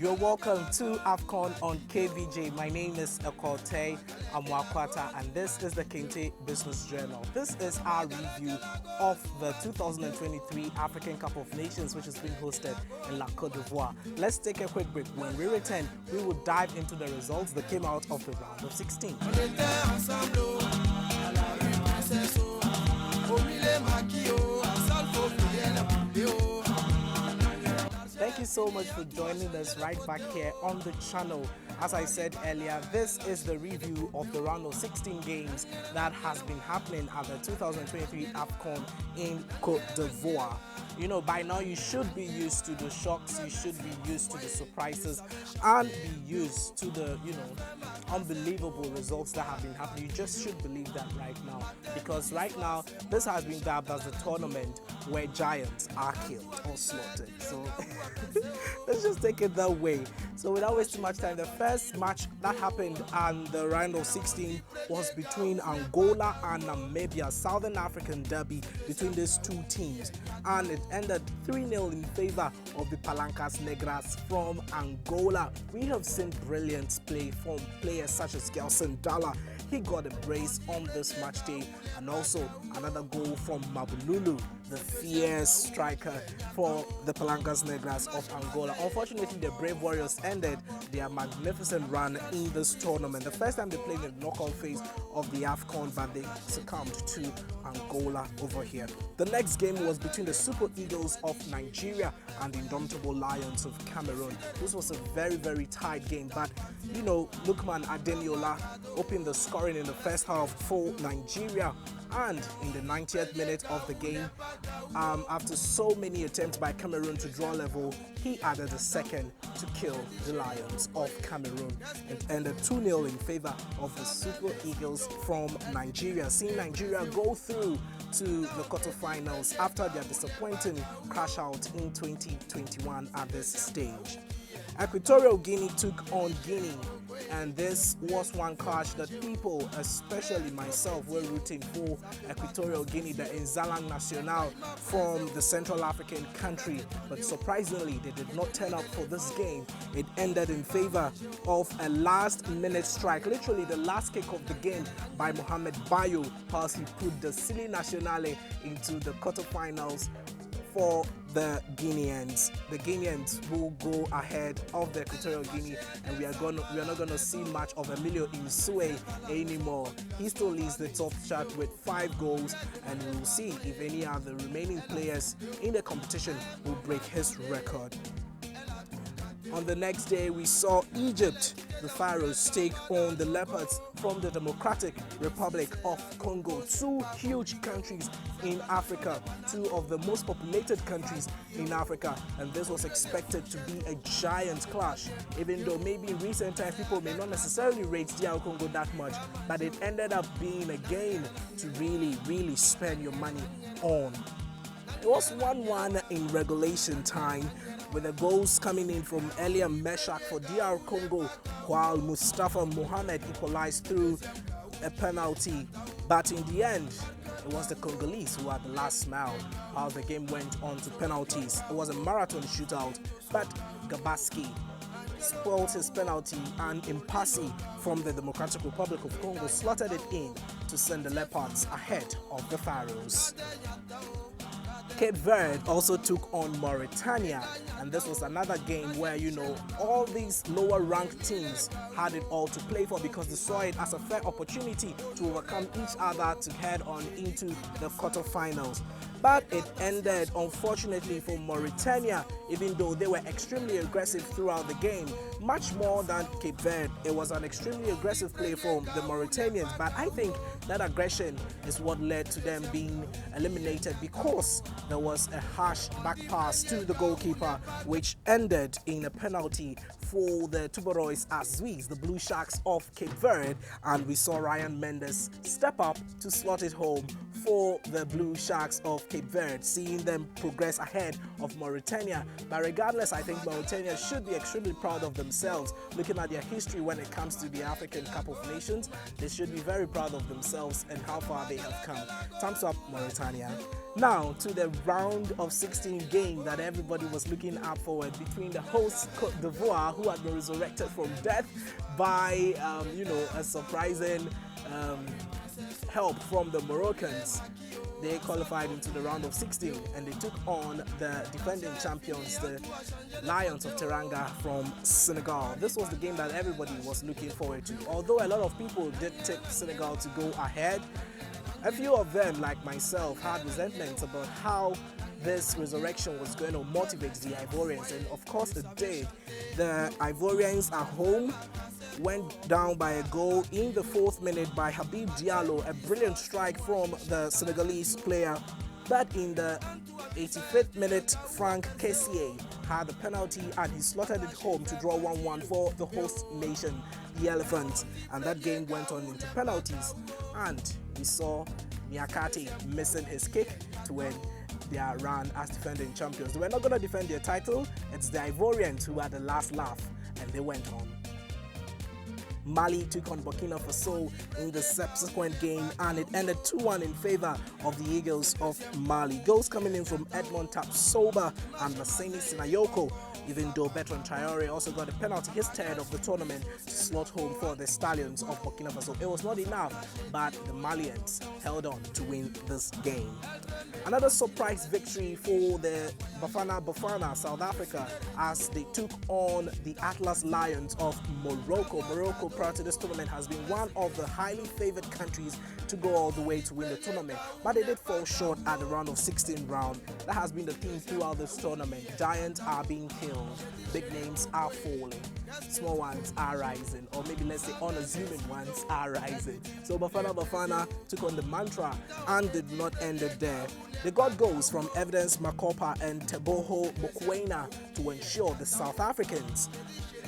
You're welcome to AFCON on KBJ. My name is Ekote Amwakwata and this is the Kente Business Journal. This is our review of the 2023 African Cup of Nations, which is being hosted in La Côte d'Ivoire. Let's take a quick break. When we return, we will dive into the results that came out of the round of 16. Thank you so much for joining us right back here on the channel. As I said earlier, this is the review of the round of 16 games that has been happening at the 2023 AFCON in Côte d'Ivoire. You know, by now you should be used to the shocks, you should be used to the surprises, and be used to the, unbelievable results that have been happening. You just should believe that right now, because right now this has been dubbed as the tournament where giants are killed or slaughtered. So let's just take it that way. So without wasting much time, the first match that happened on the round of 16 was between Angola and Namibia, Southern African derby between these two teams, and it ended 3-0 in favor of the Palancas Negras from Angola. We have seen brilliant play from players such as Gelson Dalla. He got a brace on this match day, and also another goal from Mabululu, the fierce striker for the Palancas Negras of Angola. Unfortunately, the Brave Warriors ended their magnificent run in this tournament. The first time they played in the knockout phase of the AFCON, but they succumbed to Angola over here. The next game was between the Super Eagles of Nigeria and the Indomitable Lions of Cameroon. This was a very, very tight game, but Lukman Adeniola opened the scoring in the first half for Nigeria, and in the 90th minute of the game, after so many attempts by Cameroon to draw level, he added a second to kill the Lions of Cameroon. It ended 2-0 in favor of the Super Eagles from Nigeria, seeing Nigeria go through to the quarterfinals after their disappointing crash out in 2021 at this stage. Equatorial Guinea took on Guinea, and this was one clash that people, especially myself, were rooting for. Equatorial Guinea, the Nzalang National from the Central African country, but surprisingly they did not turn up for this game. It ended in favor of a last-minute strike, literally the last kick of the game by Mohamed Bayo, as he put the Sili Nationale into the quarterfinals for the Guineans. The Guineans will go ahead of the Equatorial Guinea, and we are not gonna see much of Emilio Insue anymore. He still leads the top chart with 5 goals, and we will see if any of the remaining players in the competition will break his record. On the next day, we saw Egypt, the Pharaohs, take on the Leopards from the Democratic Republic of Congo. Two huge countries in Africa, two of the most populated countries in Africa, and this was expected to be a giant clash, even though maybe in recent times people may not necessarily rate DR Congo that much, but it ended up being a game to really spend your money on. It was 1-1 in regulation time, with the goals coming in from Elia Meshak for DR Congo, while Mustafa Mohamed equalized through a penalty. But in the end, it was the Congolese who had the last smile as the game went on to penalties. It was a marathon shootout, but Gabaski spoiled his penalty, and Impasi from the Democratic Republic of Congo slotted it in to send the Leopards ahead of the Pharaohs. Cape Verde also took on Mauritania, and this was another game where all these lower ranked teams had it all to play for, because they saw it as a fair opportunity to overcome each other to head on into the quarterfinals. But it ended, unfortunately, for Mauritania, even though they were extremely aggressive throughout the game, much more than Cape Verde. It was an extremely aggressive play from the Mauritanians, but I think that aggression is what led to them being eliminated, because there was a harsh back pass to the goalkeeper, which ended in a penalty for the Tuberois Azuis, the Blue Sharks of Cape Verde, and we saw Ryan Mendes step up to slot it home for the Blue Sharks of Cape Verde, seeing them progress ahead of Mauritania. But regardless, I think Mauritania should be extremely proud of themselves. Looking at their history when it comes to the African Cup of Nations, they should be very proud of themselves and how far they have come. Thumbs up, Mauritania. Now to the round of 16 game that everybody was looking up forward between the host Côte d'Ivoire, who had been resurrected from death by a surprising help from the Moroccans. They qualified into the round of 16 and they took on the defending champions, the Lions of Teranga from Senegal. This was the game that everybody was looking forward to. Although a lot of people did tip Senegal to go ahead, a few of them, like myself, had resentments about how this resurrection was going to motivate the Ivorians, and of course it did. The Ivorians at home went down by a goal in the 4th minute by Habib Diallo, a brilliant strike from the Senegalese player. But in the 85th minute, Frank Kessié had a penalty and he slotted it home to draw 1-1 for the host nation, the Elephants. And that game went on into penalties, and we saw Niakate missing his kick to win their run as defending champions. They were not going to defend their title. It's the Ivorians who had the last laugh, and they went on. Mali took on Burkina Faso in the subsequent game, and it ended 2-1 in favor of the Eagles of Mali. Goals coming in from Edmond Tapsoba and Lasseni Sinayoko, even though Bertrand Traore also got a penalty, his third of the tournament, to slot home for the Stallions of Burkina Faso. It was not enough, but the Malians held on to win this game. Another surprise victory for the Bafana South Africa as they took on the Atlas Lions of Morocco. Morocco, prior to this tournament, has been one of the highly favored countries to go all the way to win the tournament, but they did fall short at the round of 16 round. That has been the theme throughout this tournament. Giants are being killed, big names are falling, small ones are rising, or maybe let's say unassuming ones are rising. So Bafana took on the Mantra and did not end it there. They got goals from Evidence Makopa and Teboho Mokoena to ensure the South Africans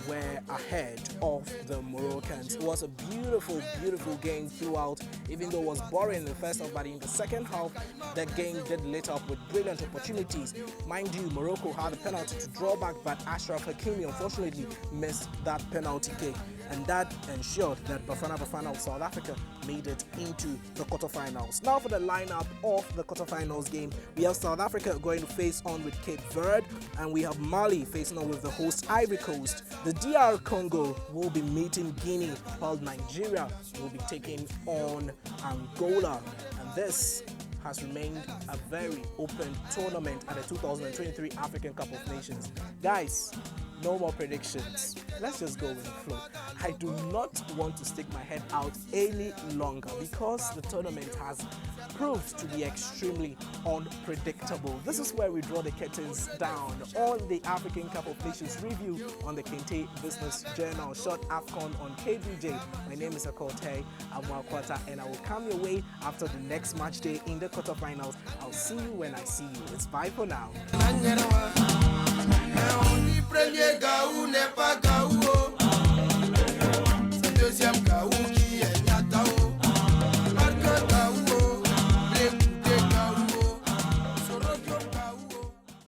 were ahead of the Moroccans. It was a beautiful, beautiful game throughout, even though it was boring in the first half, but in the second half, the game did lit up with brilliant opportunities. Mind you, Morocco had a penalty to draw back, but Ashraf Hakimi unfortunately missed that penalty kick, and that ensured that Bafana of South Africa made it into the quarterfinals. Now for the lineup of the quarterfinals game, we have South Africa going to face on with Cape Verde, and we have Mali facing on with the host Ivory Coast. The DR Congo will be meeting Guinea, while Nigeria will be taking on Angola, and this has remained a very open tournament at the 2023 African Cup of Nations. Guys, no more predictions. Let's just go with the flow. I do not want to stick my head out any longer because the tournament has proved to be extremely unpredictable. This is where we draw the curtains down on the African Cup of Nations review on the Kente Business Journal, short AFCON on KBJ. My name is Akote Amwakwata, and I will come your way after the next match day in the quarterfinals. I'll see you when I see you. It's bye for now.